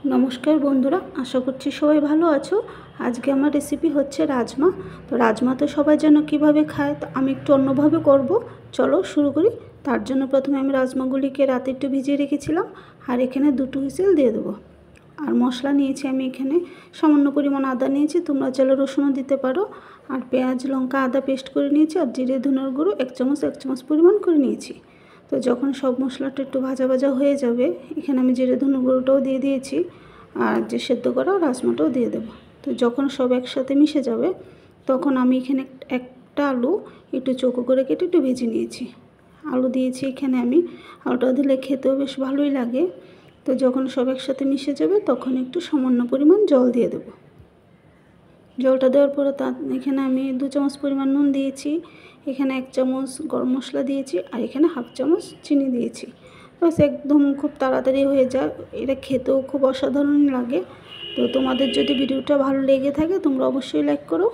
नमस्कार बंधुरा आशा करछि सबाई भालो आछो। आज के आमार रेसिपि होच्छे राजमा। तो राजमा तो सबाई जानो किभाबे खाय, तो आमी एकटु अन्यभाबे करब। चलो शुरू करी। तार जोन्नो प्रथमे आमी राजमागुलिके राते एकटु भिजिए रेखेछिलाम और एखाने दुटो हुइसेल दिए देब। और मशला नियेछि आमी एखाने सामान्य परिमाण आदा नियेछि, तोमरा चाइले रसुनও दिते पारो। और पेঁয়াজ लंका आदा पेस्ट करे नियेछि और जिरे धनियार गुঁড়ো एक चामच परिमाण करे नियेछि। तो जखन सब मशलाटा एकटु भाजा भाजा हो जाबे एखाने आमी जिरे धनियार गुঁড়োटाও दिए दिएछि और जे सेদ্ধ करा राजमाटाও दिए देब। तो जखन सब एकसाथे मिशे जाबे तखन आमी एखाने एकटा आलू एकटु चौको करे केटे एकटु भेजे नियेछि। आलू दिएछि एखाने आमी, आलूटा दिले खेतेও बेश भालोई लागे। तो जखन सब एकसाथे मिशे जाबे तखन एकटु सामान्य परिमाण जल दिए देब। जलटा देওয়ার পরে এখানে আমি 2 চামচ পরিমাণ নুন দিয়েছি, এখানে 1 চামচ গরম মশলা দিয়েছি আর এখানে হাফ চামচ চিনি দিয়েছি। বাস একদম খুব তাড়াতাড়ি হয়ে যায়, এটা খেতেও খুব অসাধারণ লাগে। তো তোমাদের যদি ভিডিওটা ভালো লেগে থাকে তোমরা অবশ্যই লাইক করো।